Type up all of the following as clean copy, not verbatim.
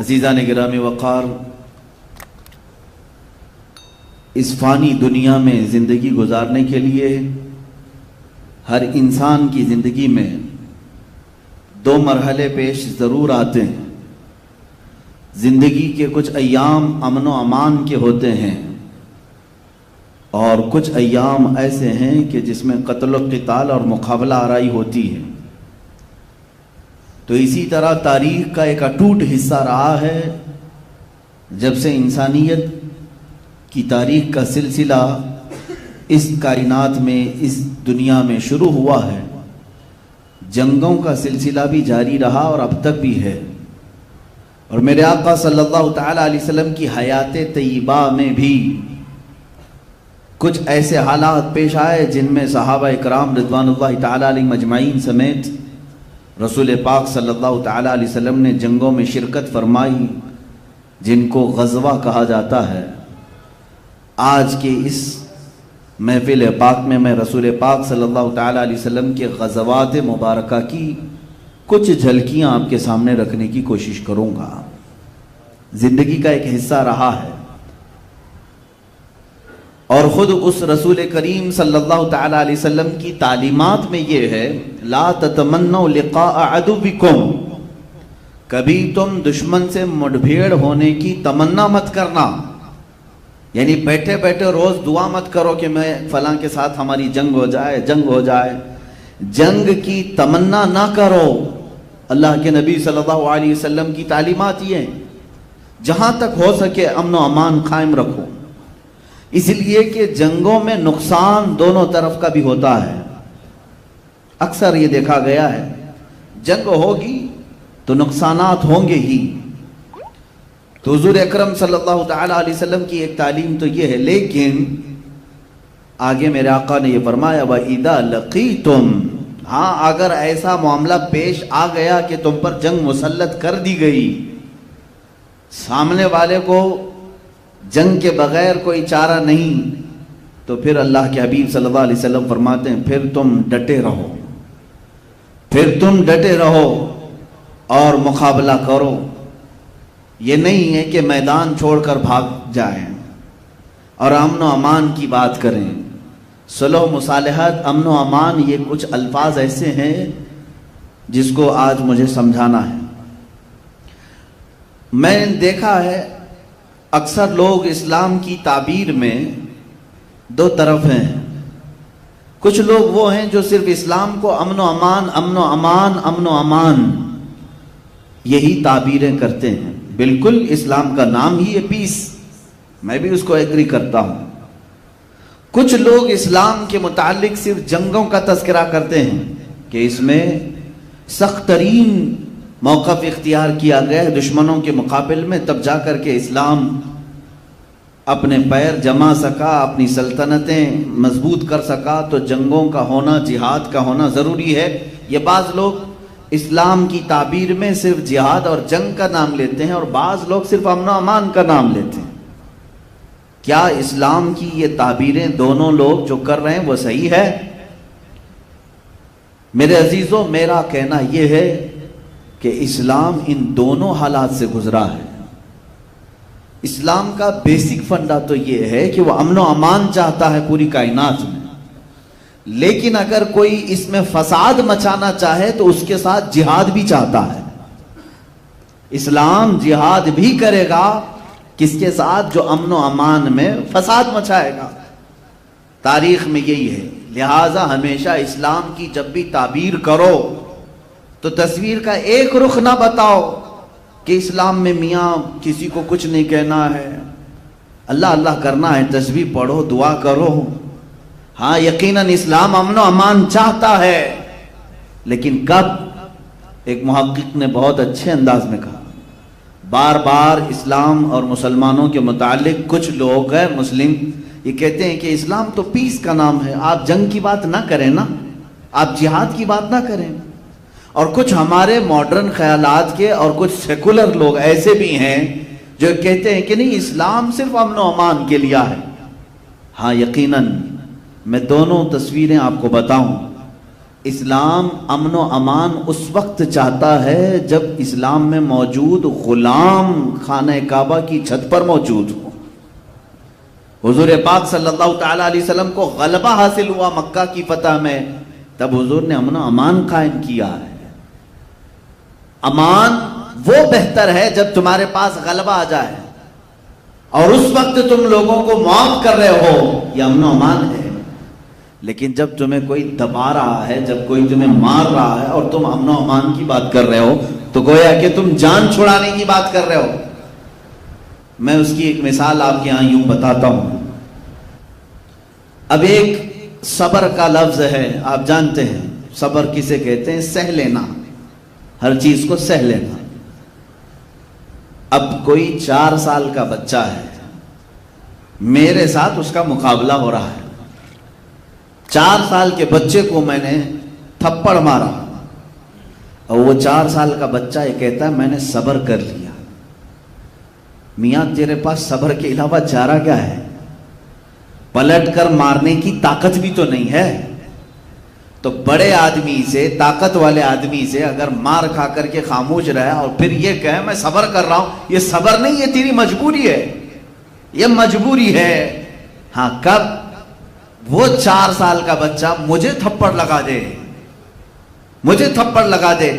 عزیزان گرامی وقار، اس فانی دنیا میں زندگی گزارنے کے لیے ہر انسان کی زندگی میں دو مرحلے پیش ضرور آتے ہیں۔ زندگی کے کچھ ایام امن و امان کے ہوتے ہیں اور کچھ ایام ایسے ہیں کہ جس میں قتل و قتال اور مقابلہ آرائی ہوتی ہے۔ تو اسی طرح تاریخ کا ایک اٹوٹ حصہ رہا ہے، جب سے انسانیت کی تاریخ کا سلسلہ اس کائنات میں، اس دنیا میں شروع ہوا ہے، جنگوں کا سلسلہ بھی جاری رہا اور اب تک بھی ہے۔ اور میرے آقا صلی اللہ تعالیٰ علیہ وسلم کی حیات طیبہ میں بھی کچھ ایسے حالات پیش آئے جن میں صحابہ اکرام رضوان اللہ تعالیٰ علیہ مجمعین سمیت رسول پاک صلی اللہ تعالیٰ علیہ وسلم نے جنگوں میں شرکت فرمائی، جن کو غزوہ کہا جاتا ہے۔ آج کے اس محفل پاک میں میں رسول پاک صلی اللہ تعالیٰ علیہ وسلم کے غزوات مبارکہ کی کچھ جھلکیاں آپ کے سامنے رکھنے کی کوشش کروں گا۔ زندگی کا ایک حصہ رہا ہے اور خود اس رسول کریم صلی اللہ تعالیٰ علیہ وسلم کی تعلیمات میں یہ ہے، لا تتمنوا لقاء عدوکم، کبھی تم دشمن سے مٹبھیڑ ہونے کی تمنا مت کرنا۔ یعنی بیٹھے بیٹھے روز دعا مت کرو کہ میں فلاں کے ساتھ ہماری جنگ ہو جائے، جنگ ہو جائے، جنگ کی تمنا نہ کرو۔ اللہ کے نبی صلی اللہ علیہ وسلم کی تعلیمات یہ ہیں، جہاں تک ہو سکے امن و امان قائم رکھو، اس لیے کہ جنگوں میں نقصان دونوں طرف کا بھی ہوتا ہے۔ اکثر یہ دیکھا گیا ہے، جنگ ہوگی تو نقصانات ہوں گے ہی۔ تو حضور اکرم صلی اللہ تعالیٰ علیہ وسلم کی ایک تعلیم تو یہ ہے، لیکن آگے میرے آقا نے یہ فرمایا وَإِذَا لَقِيتُمْ، ہاں اگر ایسا معاملہ پیش آ گیا کہ تم پر جنگ مسلط کر دی گئی، سامنے والے کو جنگ کے بغیر کوئی چارہ نہیں، تو پھر اللہ کے حبیب صلی اللہ علیہ وسلم فرماتے ہیں پھر تم ڈٹے رہو، پھر تم ڈٹے رہو اور مقابلہ کرو۔ یہ نہیں ہے کہ میدان چھوڑ کر بھاگ جائیں اور امن و امان کی بات کریں۔ صلح و مصالحت، امن و امان، یہ کچھ الفاظ ایسے ہیں جس کو آج مجھے سمجھانا ہے۔ میں نے دیکھا ہے اکثر لوگ اسلام کی تعبیر میں دو طرف ہیں۔ کچھ لوگ وہ ہیں جو صرف اسلام کو امن و امان، امن و امان، امن و امان یہی تعبیریں کرتے ہیں۔ بالکل اسلام کا نام ہی ہے پیس، میں بھی اس کو ایگری کرتا ہوں۔ کچھ لوگ اسلام کے متعلق صرف جنگوں کا تذکرہ کرتے ہیں کہ اس میں سخت ترین موقف اختیار کیا گیا ہے دشمنوں کے مقابل میں، تب جا کر کے اسلام اپنے پیر جما سکا، اپنی سلطنتیں مضبوط کر سکا، تو جنگوں کا ہونا، جہاد کا ہونا ضروری ہے۔ یہ بعض لوگ اسلام کی تعبیر میں صرف جہاد اور جنگ کا نام لیتے ہیں اور بعض لوگ صرف امن و امان کا نام لیتے ہیں۔ کیا اسلام کی یہ تعبیریں دونوں لوگ جو کر رہے ہیں وہ صحیح ہے؟ میرے عزیزوں، میرا کہنا یہ ہے کہ اسلام ان دونوں حالات سے گزرا ہے۔ اسلام کا بیسک فنڈا تو یہ ہے کہ وہ امن و امان چاہتا ہے پوری کائنات میں، لیکن اگر کوئی اس میں فساد مچانا چاہے تو اس کے ساتھ جہاد بھی چاہتا ہے۔ اسلام جہاد بھی کرے گا کس کے ساتھ؟ جو امن و امان میں فساد مچائے گا۔ تاریخ میں یہی ہے، لہٰذا ہمیشہ اسلام کی جب بھی تعبیر کرو تو تصویر کا ایک رخ نہ بتاؤ کہ اسلام میں میاں کسی کو کچھ نہیں کہنا ہے، اللہ اللہ کرنا ہے، تسبیح پڑھو، دعا کرو۔ ہاں یقیناً اسلام امن و امان چاہتا ہے، لیکن کب؟ ایک محقق نے بہت اچھے انداز میں کہا، بار بار اسلام اور مسلمانوں کے متعلق کچھ لوگ غیر مسلم یہ کہتے ہیں کہ اسلام تو پیس کا نام ہے، آپ جنگ کی بات نہ کریں نا، آپ جہاد کی بات نہ کریں۔ اور کچھ ہمارے ماڈرن خیالات کے اور کچھ سیکولر لوگ ایسے بھی ہیں جو کہتے ہیں کہ نہیں، اسلام صرف امن و امان کے لیے ہے۔ ہاں یقیناً میں دونوں تصویریں آپ کو بتاؤں۔ اسلام امن و امان اس وقت چاہتا ہے جب اسلام میں موجود غلام خانہ کعبہ کی چھت پر موجود ہو. حضور پاک صلی اللہ تعالی علیہ وسلم کو غلبہ حاصل ہوا مکہ کی فتح میں، تب حضور نے امن و امان قائم کیا ہے. امان وہ بہتر ہے جب تمہارے پاس غلبہ آ جائے، اور اس وقت تم لوگوں کو معاف کر رہے ہو، یہ امن و امان ہے. لیکن جب تمہیں کوئی دبا رہا ہے، جب کوئی تمہیں مار رہا ہے اور تم امن و امان کی بات کر رہے ہو، تو گویا کہ تم جان چھڑانے کی بات کر رہے ہو. میں اس کی ایک مثال آپ کے یہاں یوں بتاتا ہوں. اب ایک صبر کا لفظ ہے، آپ جانتے ہیں صبر کسے کہتے ہیں؟ سہ لینا، ہر چیز کو سہ لینا. اب کوئی 4 سال کا بچہ ہے، میرے ساتھ اس کا مقابلہ ہو رہا ہے. 4 سال کے بچے کو میں نے تھپڑ مارا، اور وہ 4 سال کا بچہ یہ کہتا ہے میں نے صبر کر لیا. میاں تیرے پاس صبر کے علاوہ چارہ کیا ہے؟ پلٹ کر مارنے کی طاقت بھی تو نہیں ہے. تو بڑے آدمی سے، طاقت والے آدمی سے اگر مار کھا کر کے خاموش رہے اور پھر یہ کہے میں صبر کر رہا ہوں، یہ صبر نہیں، یہ تیری مجبوری ہے، یہ مجبوری ہے. ہاں کب؟ وہ 4 سال کا بچہ مجھے تھپڑ لگا دے، مجھے تھپڑ لگا دے،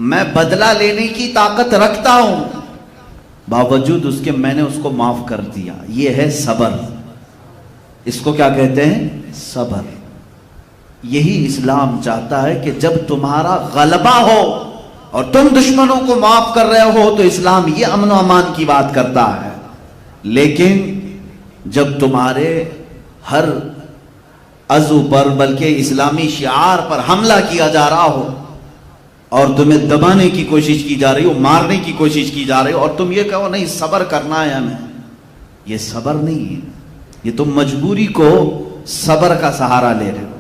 میں بدلہ لینے کی طاقت رکھتا ہوں، باوجود اس کے میں نے اس کو معاف کر دیا. یہ ہے صبر. اس کو کیا کہتے ہیں؟ صبر. یہی اسلام چاہتا ہے کہ جب تمہارا غلبہ ہو اور تم دشمنوں کو معاف کر رہے ہو تو اسلام یہ امن و امان کی بات کرتا ہے. لیکن جب تمہارے ہر عضو پر بلکہ اسلامی شعار پر حملہ کیا جا رہا ہو اور تمہیں دبانے کی کوشش کی جا رہی ہو، مارنے کی کوشش کی جا رہی ہو، اور تم یہ کہو نہیں صبر کرنا ہے ہمیں، یہ صبر نہیں ہے. یہ تم مجبوری کو صبر کا سہارا لے رہے ہو.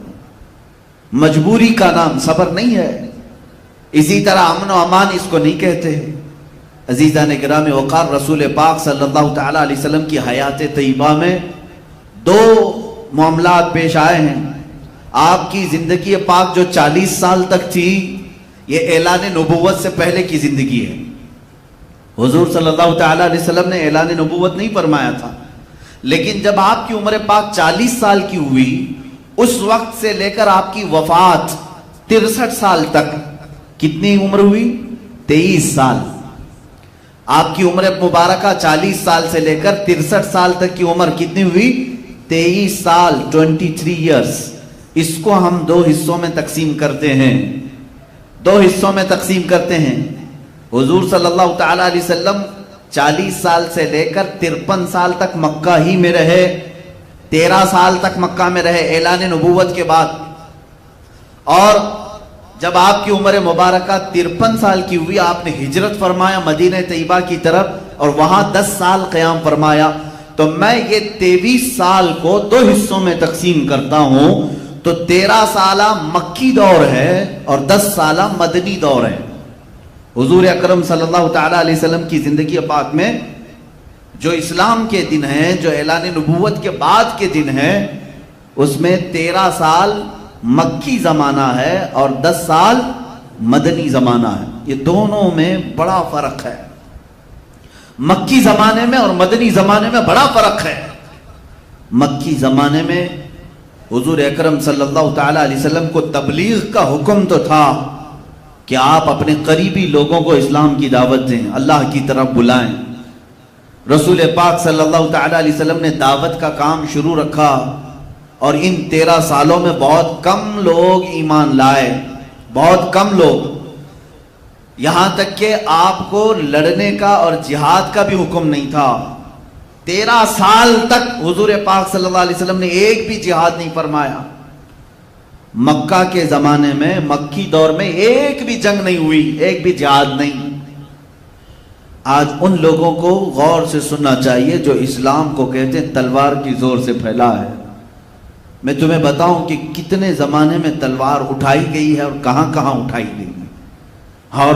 مجبوری کا نام صبر نہیں ہے. اسی طرح امن و امان اس کو نہیں کہتے. عزیزان گرامی وقار، رسول پاک صلی اللہ تعالی علیہ وسلم کی حیات طیبہ میں 2 معاملات پیش آئے ہیں. آپ کی زندگی پاک جو 40 سال تک تھی، یہ اعلان نبوت سے پہلے کی زندگی ہے. حضور صلی اللہ تعالی علیہ وسلم نے اعلان نبوت نہیں فرمایا تھا، لیکن جب آپ کی عمر پاک 40 سال کی ہوئی، اس وقت سے لے کر آپ کی وفات 63 سال تک کتنی عمر ہوئی؟ 23 سال. آپ کی عمر مبارکہ 40 سال سے لے کر 63 سال تک کی عمر کتنی ہوئی؟ 23 سال، 23 ایئرس. اس کو ہم 2 حصوں میں تقسیم کرتے ہیں. 2 حصوں میں تقسیم کرتے ہیں. حضور صلی اللہ تعالی علیہ وسلم 40 سال سے لے کر 53 سال تک مکہ ہی میں رہے. 13 سال تک مکہ میں رہے اعلان نبوت کے بعد. اور جب آپ کی عمر مبارکہ 53 سال کی ہوئی، آپ نے ہجرت فرمایا مدینہ طیبہ کی طرف، اور وہاں 10 سال قیام فرمایا. تو میں یہ 23 سال کو 2 حصوں میں تقسیم کرتا ہوں. تو 13 سالہ مکی دور ہے اور 10 سالہ مدنی دور ہے. حضور اکرم صلی اللہ تعالی علیہ وسلم کی زندگی پاک میں جو اسلام کے دن ہیں، جو اعلان نبوت کے بعد کے دن ہیں، اس میں 13 سال مکی زمانہ ہے اور 10 سال مدنی زمانہ ہے. یہ دونوں میں بڑا فرق ہے. مکی زمانے میں اور مدنی زمانے میں بڑا فرق ہے. مکی زمانے میں حضور اکرم صلی اللہ تعالی علیہ وسلم کو تبلیغ کا حکم تو تھا کہ آپ اپنے قریبی لوگوں کو اسلام کی دعوت دیں، اللہ کی طرف بلائیں. رسول پاک صلی اللہ تعالی علیہ وسلم نے دعوت کا کام شروع رکھا، اور ان 13 سالوں میں بہت کم لوگ ایمان لائے، بہت کم لوگ. یہاں تک کہ آپ کو لڑنے کا اور جہاد کا بھی حکم نہیں تھا. 13 سال تک حضور پاک صلی اللہ علیہ وسلم نے ایک بھی جہاد نہیں فرمایا. مکہ کے زمانے میں، مکی دور میں ایک بھی جنگ نہیں ہوئی، ایک بھی جہاد نہیں. آج ان لوگوں کو غور سے سننا چاہیے جو اسلام کو کہتے ہیں تلوار کی زور سے پھیلا ہے. میں تمہیں بتاؤں کہ کتنے زمانے میں تلوار اٹھائی گئی ہے اور کہاں کہاں اٹھائی گئی ہے. اور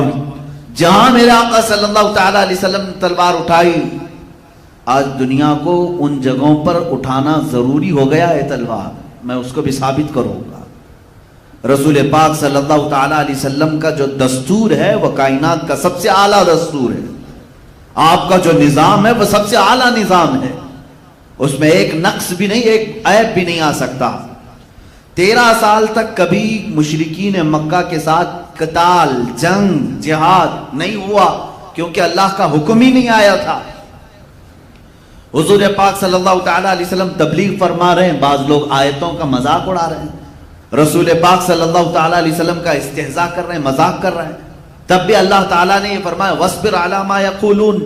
جہاں میرے آقا صلی اللہ تعالی علیہ وسلم نے تلوار اٹھائی، آج دنیا کو ان جگہوں پر اٹھانا ضروری ہو گیا ہے تلوار. میں اس کو بھی ثابت کروں گا. رسول پاک صلی اللہ تعالی علیہ وسلم کا جو دستور ہے وہ کائنات کا سب سے اعلیٰ دستور ہے. آپ کا جو نظام ہے وہ سب سے اعلیٰ نظام ہے, اس میں ایک نقص بھی نہیں, ایک عیب بھی نہیں آ سکتا. 13 سال تک کبھی مشرکین مکہ کے ساتھ قتال, جنگ, جہاد نہیں ہوا, کیونکہ اللہ کا حکم ہی نہیں آیا تھا. حضور پاک صلی اللہ تعالی علیہ وسلم تبلیغ فرما رہے ہیں, بعض لوگ آیتوں کا مذاق اڑا رہے ہیں, رسول پاک صلی اللہ تعالی علیہ وسلم کا استہزاء کر رہے ہیں, مذاق کر رہے ہیں. تب بھی اللہ تعالیٰ نے یہ فرمایا وَاصْبِرْ عَلَىٰ مَا يَقُولُونَ,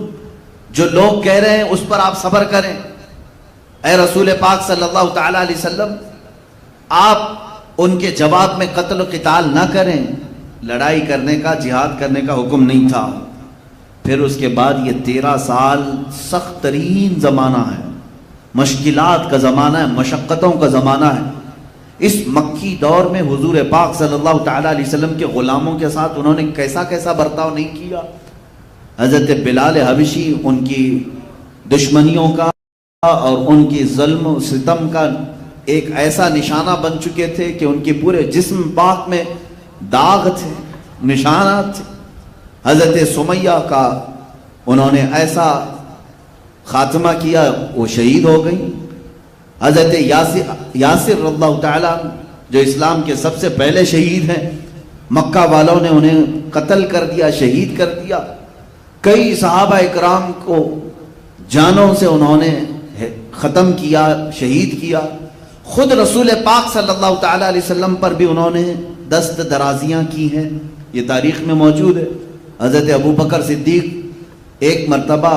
جو لوگ کہہ رہے ہیں اس پر آپ صبر کریں. اے رسول پاک صلی اللہ تعالی علیہ وسلم, آپ ان کے جواب میں قتل و قتال نہ کریں, لڑائی کرنے کا, جہاد کرنے کا حکم نہیں تھا. پھر اس کے بعد یہ 13 سال سخت ترین زمانہ ہے, مشکلات کا زمانہ ہے, مشقتوں کا زمانہ ہے. اس مکی دور میں حضور پاک صلی اللہ تعالی علیہ وسلم کے غلاموں کے ساتھ انہوں نے کیسا کیسا برتاؤ نہیں کیا. حضرت بلال حبشی ان کی دشمنیوں کا اور ان کی ظلم و ستم کا ایک ایسا نشانہ بن چکے تھے کہ ان کے پورے جسم پاک میں داغ تھے, نشانات تھے. حضرت سمیہ کا انہوں نے ایسا خاتمہ کیا, وہ شہید ہو گئی. حضرت یاسر رضی اللہ تعالیٰ جو اسلام کے سب سے پہلے شہید ہیں, مکہ والوں نے انہیں قتل کر دیا, شہید کر دیا. کئی صحابہ اکرام کو جانوں سے انہوں نے ختم کیا, شہید کیا. خود رسول پاک صلی اللہ تعالی علیہ وسلم پر بھی انہوں نے دست درازیاں کی ہیں, یہ تاریخ میں موجود ہے. حضرت ابو بکر صدیق ایک مرتبہ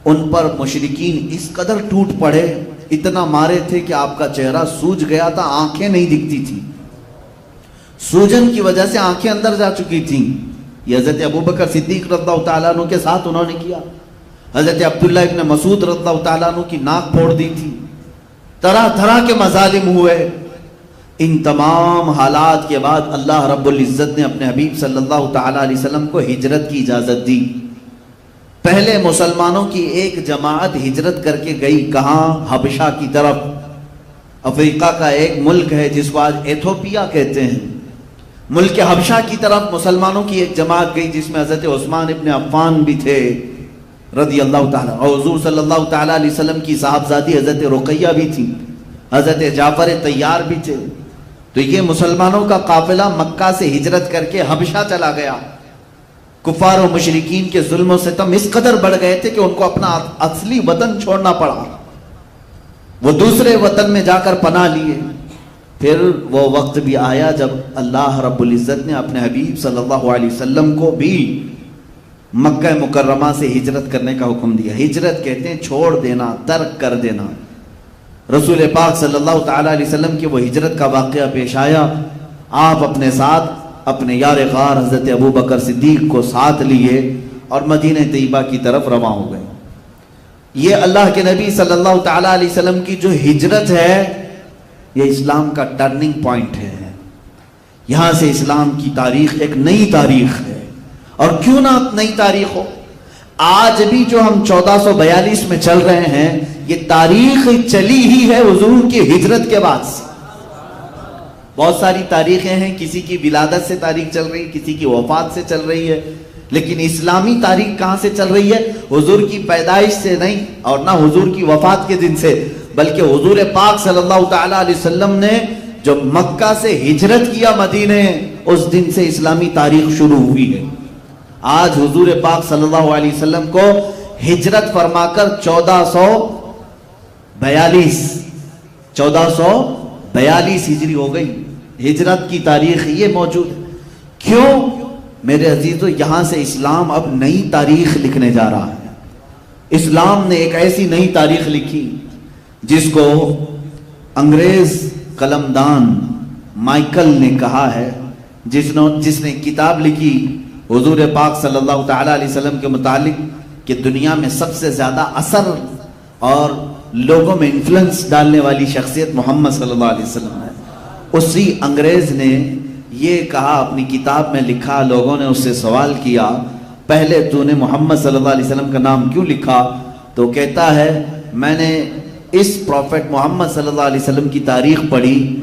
ان پر مشرکین اس قدر ٹوٹ پڑے, اتنا مارے تھے کہ آپ کا چہرہ سوج گیا تھا, آنکھیں نہیں دکھتی تھی, سوجن کی وجہ سے آنکھیں اندر جا چکی تھیں. یہ حضرت ابو بکر صدیق رضی اللہ تعالیٰ عنہ کے ساتھ انہوں نے کیا. حضرت عبداللہ ابن مسعود رضی اللہ تعالیٰ عنہ کی ناک پھوڑ دی تھی. طرح طرح کے مظالم ہوئے. ان تمام حالات کے بعد اللہ رب العزت نے اپنے حبیب صلی اللہ تعالیٰ علیہ وسلم کو ہجرت کی اجازت دی. پہلے مسلمانوں کی ایک جماعت ہجرت کر کے گئی, کہاں؟ حبشہ کی طرف. افریقہ کا ایک ملک ہے جس کو آج ایتھوپیا کہتے ہیں. ملک حبشہ کی طرف مسلمانوں کی ایک جماعت گئی جس میں حضرت عثمان ابن عفان بھی تھے رضی اللہ تعالیٰ, اور حضور صلی اللہ تعالیٰ علیہ وسلم کی صاحبزادی حضرت رقیہ بھی تھی, حضرت جعفر طیار بھی تھے. تو یہ مسلمانوں کا قافلہ مکہ سے ہجرت کر کے حبشہ چلا گیا. کفار و مشرکین کے ظلم و ستم اس قدر بڑھ گئے تھے کہ ان کو اپنا اصلی وطن چھوڑنا پڑا, وہ دوسرے وطن میں جا کر پناہ لیے. پھر وہ وقت بھی آیا جب اللہ رب العزت نے اپنے حبیب صلی اللہ علیہ وسلم کو بھی مکہ مکرمہ سے ہجرت کرنے کا حکم دیا. ہجرت کہتے ہیں چھوڑ دینا, ترک کر دینا. رسول پاک صلی اللہ تعالیٰ علیہ وسلم کی وہ ہجرت کا واقعہ پیش آیا. آپ اپنے ساتھ اپنے یار غار حضرت ابو بکر صدیق کو ساتھ لیے اور مدینہ طیبہ کی طرف رواں ہو گئے. یہ اللہ کے نبی صلی اللہ تعالیٰ علیہ وسلم کی جو ہجرت ہے یہ اسلام کا ٹرننگ پوائنٹ ہے. یہاں سے اسلام کی تاریخ ایک نئی تاریخ ہے. اور کیوں نہ نئی تاریخ ہو, آج بھی جو ہم 1442 میں چل رہے ہیں یہ تاریخ چلی ہی ہے حضور کی ہجرت کے بعد سے. بہت ساری تاریخیں ہیں, کسی کی ولادت سے تاریخ چل رہی ہے, کسی کی وفات سے چل رہی ہے, لیکن اسلامی تاریخ کہاں سے چل رہی ہے؟ حضور کی پیدائش سے نہیں اور نہ حضور کی وفات کے دن سے, بلکہ حضور پاک صلی اللہ تعالیٰ علیہ وسلم نے جو مکہ سے ہجرت کیا مدینے, اس دن سے اسلامی تاریخ شروع ہوئی ہے. آج حضور پاک صلی اللہ علیہ وسلم کو ہجرت فرما کر 1442 ہجری ہو گئی. ہجرت کی تاریخ یہ موجود ہے. کیوں میرے عزیزو؟ یہاں سے اسلام اب نئی تاریخ لکھنے جا رہا ہے. اسلام نے ایک ایسی نئی تاریخ لکھی جس کو انگریز قلمدان مائیکل نے کہا ہے, جس نے کتاب لکھی حضور پاک صلی اللہ تعالیٰ علیہ وسلم کے متعلق کہ دنیا میں سب سے زیادہ اثر اور لوگوں میں انفلوئنس ڈالنے والی شخصیت محمد صلی اللہ علیہ وسلم ہے. اسی انگریز نے یہ کہا, اپنی کتاب میں لکھا, لوگوں نے اس سے سوال کیا پہلے تو نے محمد صلی اللہ علیہ وسلم کا نام کیوں لکھا؟ تو کہتا ہے میں نے اس پروفٹ محمد صلی اللہ علیہ وسلم کی تاریخ پڑھی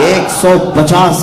150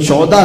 14